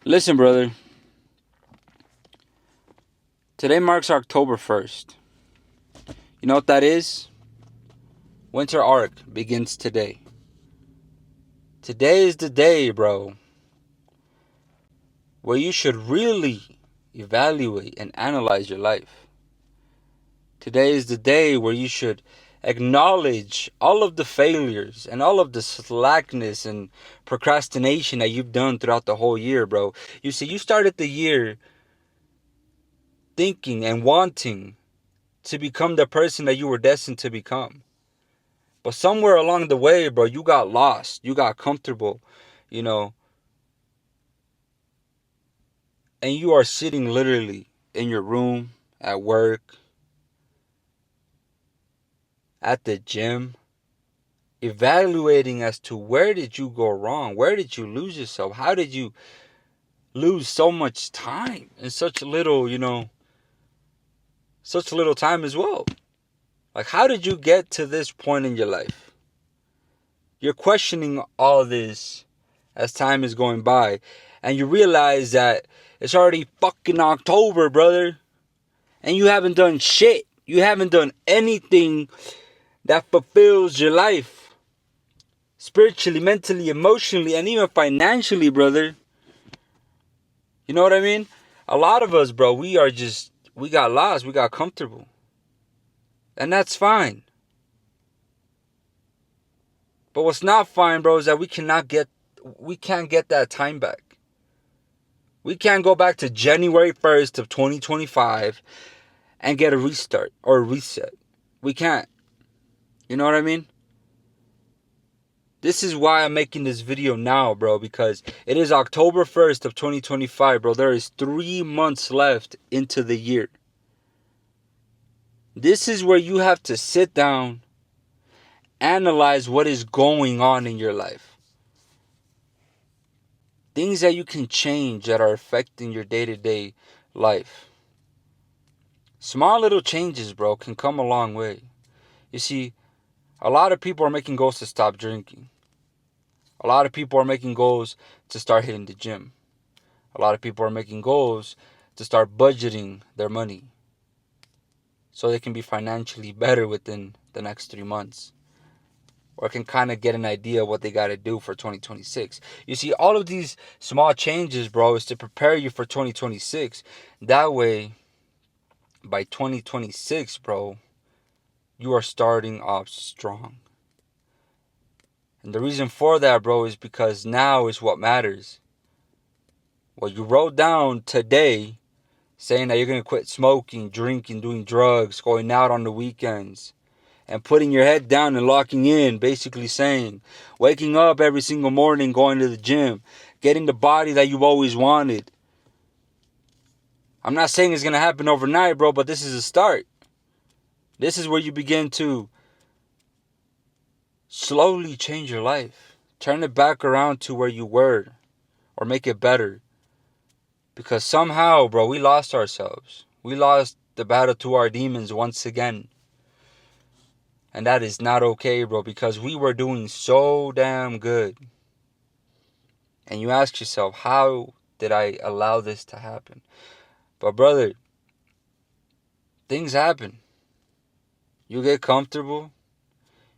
Listen, brother. Today marks October 1st. You know what that is? Winter arc begins today. Today is the day, bro, where you should really evaluate and analyze your life. Today is the day where you should acknowledge all of the failures and all of the slackness and procrastination that you've done throughout the whole year, bro. You see, you started the year thinking and wanting to become the person that you were destined to become. But somewhere along the way, bro, you got lost. You got comfortable, you know. And you are sitting literally in your room, at work, at the gym, evaluating as to where did you go wrong? Where did you lose yourself? How did you lose so much time in such little, such little time as well? Like, how did you get to this point in your life? You're questioning all this as time is going by, and you realize that it's already fucking October, brother, and you haven't done shit. You haven't done anything that fulfills your life. Spiritually, mentally, emotionally, and even financially, brother. You know what I mean? A lot of us, bro, we got lost. We got comfortable. And that's fine. But what's not fine, bro, is that we can't get that time back. We can't go back to January 1st of 2025 and get a restart or a reset. We can't. You know what I mean? This is why I'm making this video now, bro, because it is October 1st of 2025, bro. There is 3 months left into the year. This is where you have to sit down, analyze what is going on in your life. Things that you can change that are affecting your day-to-day life. Small little changes, bro, can come a long way. You see, a lot of people are making goals to stop drinking. A lot of people are making goals to start hitting the gym. A lot of people are making goals to start budgeting their money so they can be financially better within the next 3 months. Or can kind of get an idea of what they got to do for 2026. You see, all of these small changes, bro, is to prepare you for 2026. That way, by 2026, bro, you are starting off strong. And the reason for that, bro, is because now is what matters. What you wrote down today, saying that you're going to quit smoking, drinking, doing drugs, going out on the weekends, and putting your head down and locking in, basically saying, waking up every single morning, going to the gym, getting the body that you've always wanted. I'm not saying it's going to happen overnight, bro, but this is a start. This is where you begin to slowly change your life. Turn it back around to where you were, or make it better. Because somehow, bro, we lost ourselves. We lost the battle to our demons once again. And that is not okay, bro, because we were doing so damn good. And you ask yourself, how did I allow this to happen? But brother, things happen. You get comfortable.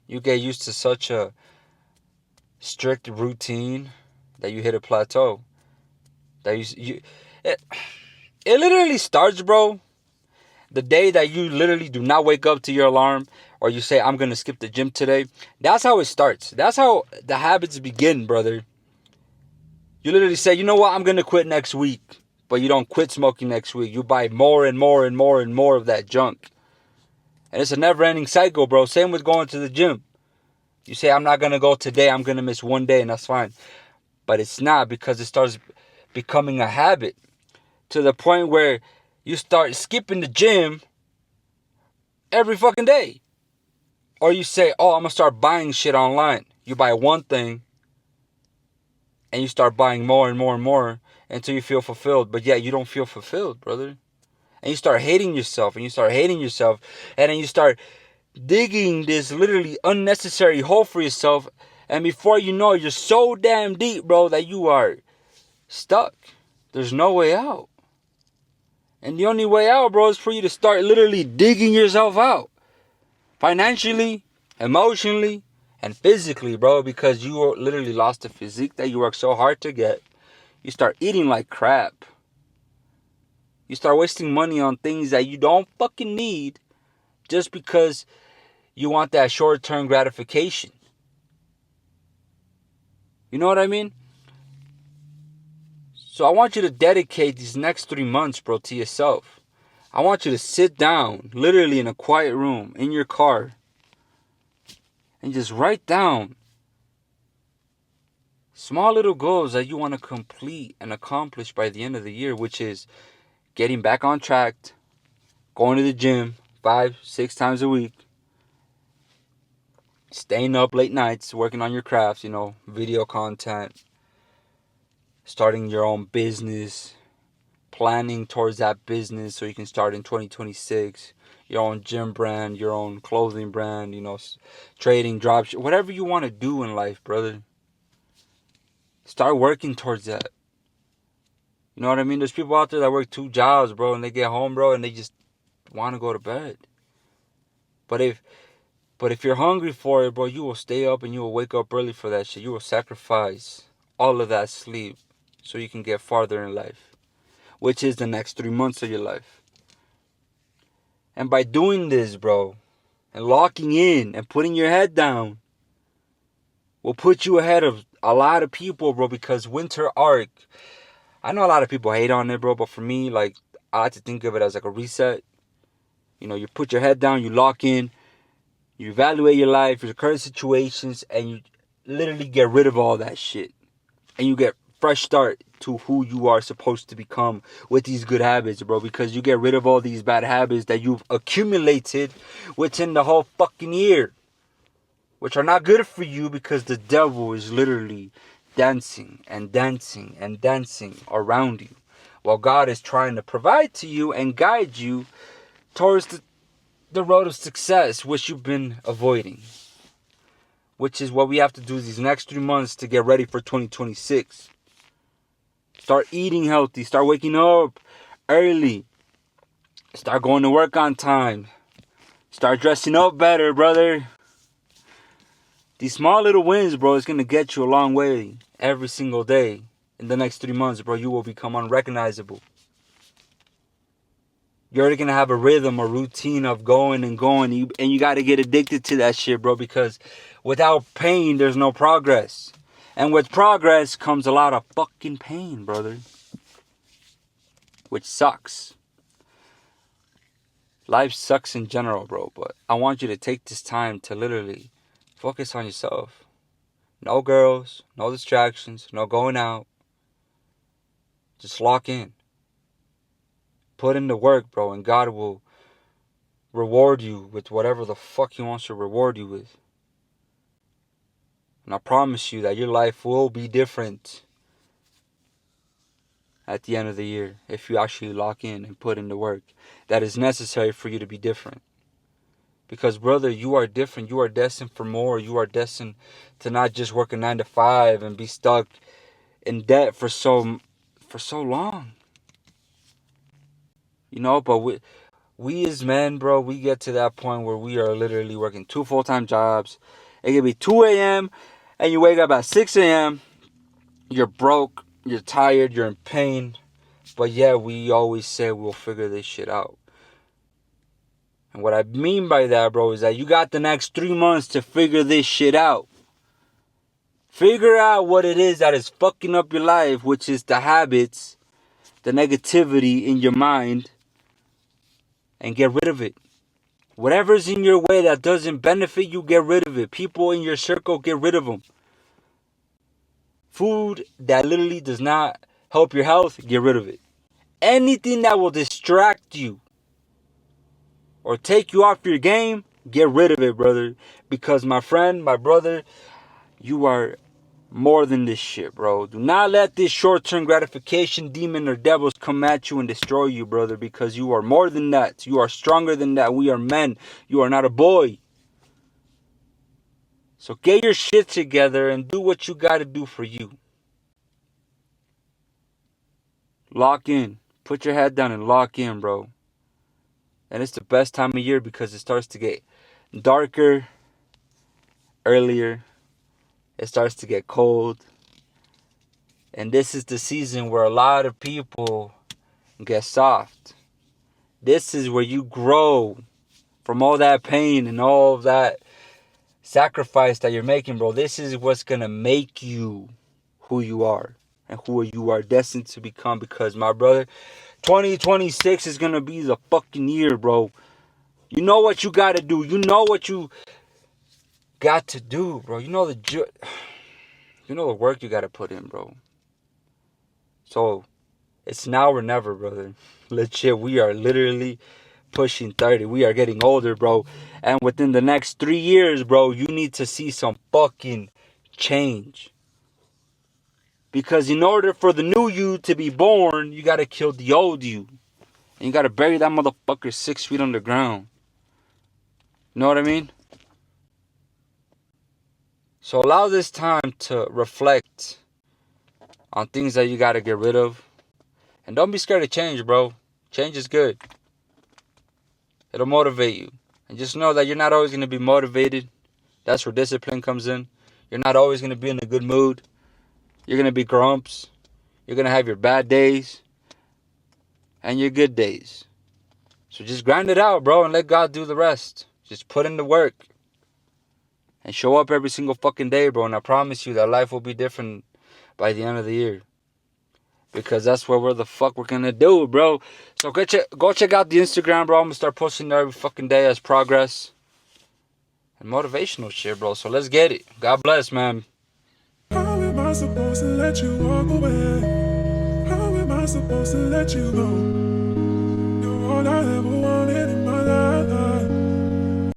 You get used to such a strict routine that you hit a plateau. That it literally starts, bro, the day that you literally do not wake up to your alarm, or you say, I'm going to skip the gym today. That's how it starts. That's how the habits begin, brother. You literally say, you know what, I'm going to quit next week. But you don't quit smoking next week. You buy more and more and more and more of that junk. And it's a never-ending cycle, bro. Same with going to the gym. You say, I'm not going to go today. I'm going to miss one day, and that's fine. But it's not, because it starts becoming a habit to the point where you start skipping the gym every fucking day. Or you say, oh, I'm going to start buying shit online. You buy one thing and you start buying more and more and more until you feel fulfilled. But yet you don't feel fulfilled, brother. And you start hating yourself, and you start hating yourself. And then you start digging this literally unnecessary hole for yourself. And before you know it, you're so damn deep, bro, that you are stuck. There's no way out. And the only way out, bro, is for you to start literally digging yourself out. Financially, emotionally, and physically, bro. Because you literally lost the physique that you worked so hard to get. You start eating like crap. You start wasting money on things that you don't fucking need just because you want that short-term gratification. You know what I mean? So I want you to dedicate these next 3 months, bro, to yourself. I want you to sit down, literally in a quiet room, in your car, and just write down small little goals that you want to complete and accomplish by the end of the year, which is getting back on track, going to the gym 5-6 times a week, staying up late nights, working on your crafts, video content, starting your own business, planning towards that business so you can start in 2026, your own gym brand, your own clothing brand, trading, dropship, whatever you want to do in life, brother. Start working towards that. You know what I mean? There's people out there that work 2 jobs, bro, and they get home, bro, and they just want to go to bed. But if you're hungry for it, bro, you will stay up and you will wake up early for that shit. You will sacrifice all of that sleep so you can get farther in life, which is the next 3 months of your life. And by doing this, bro, and locking in and putting your head down, will put you ahead of a lot of people, bro, because Winter Arc, I know a lot of people hate on it, bro, but for me, I like to think of it as like a reset. You put your head down, you lock in, you evaluate your life, your current situations, and you literally get rid of all that shit. And you get fresh start to who you are supposed to become with these good habits, bro, because you get rid of all these bad habits that you've accumulated within the whole fucking year, which are not good for you because the devil is literally dancing and dancing and dancing around you while God is trying to provide to you and guide you towards the road of success, which you've been avoiding, which is what we have to do these next 3 months to get ready for 2026. Start eating healthy. Start waking up early. Start going to work on time. Start dressing up better, brother. These small little wins, bro, is going to get you a long way every single day. In the next 3 months, bro, you will become unrecognizable. You're already going to have a rhythm, a routine of going and going. And you got to get addicted to that shit, bro, because without pain, there's no progress. And with progress comes a lot of fucking pain, brother. Which sucks. Life sucks in general, bro. But I want you to take this time to literally focus on yourself. No girls, no distractions, no going out. Just lock in. Put in the work, bro, and God will reward you with whatever the fuck He wants to reward you with. And I promise you that your life will be different at the end of the year if you actually lock in and put in the work that is necessary for you to be different. Because, brother, you are different. You are destined for more. You are destined to not just work a 9 to 5 and be stuck in debt for so long. But we as men, bro, we get to that point where we are literally working 2 full-time jobs. It could be 2 a.m. and you wake up at 6 a.m. You're broke. You're tired. You're in pain. But yeah, we always say we'll figure this shit out. And what I mean by that, bro, is that you got the next 3 months to figure this shit out. Figure out what it is that is fucking up your life, which is the habits, the negativity in your mind, and get rid of it. Whatever's in your way that doesn't benefit you, get rid of it. People in your circle, get rid of them. Food that literally does not help your health, get rid of it. Anything that will distract you or take you off your game, get rid of it, brother. Because my friend, my brother, you are more than this shit, bro. Do not let this short-term gratification demon or devils come at you and destroy you, brother. Because you are more than that. You are stronger than that. We are men. You are not a boy. So get your shit together and do what you gotta do for you. Lock in. Put your head down and lock in, bro. And it's the best time of year because it starts to get darker earlier. It starts to get cold. And this is the season where a lot of people get soft. This is where you grow from all that pain and all of that sacrifice that you're making, bro. This is what's going to make you who you are and who you are destined to become. Because, my brother, 2026 is going to be the fucking year, bro. You know what you got to do. You know what you got to do, bro. You know the work you got to put in, bro. So, it's now or never, brother. Legit, we are literally pushing 30. We are getting older, bro. And within the next 3 years, bro, you need to see some fucking change. Because in order for the new you to be born, you got to kill the old you. And you got to bury that motherfucker 6 feet underground. You know what I mean? So allow this time to reflect on things that you got to get rid of. And don't be scared of change, bro. Change is good. It'll motivate you. And just know that you're not always going to be motivated. That's where discipline comes in. You're not always going to be in a good mood. You're going to be grumps. You're going to have your bad days and your good days. So just grind it out, bro, and let God do the rest. Just put in the work. And show up every single fucking day, bro. And I promise you that life will be different by the end of the year. Because that's where the fuck we're going to do, bro. So go check out the Instagram, bro. I'm going to start posting there every fucking day as progress. And motivational shit, bro. So let's get it. God bless, man. How am I supposed to let you walk away? How am I supposed to let you go?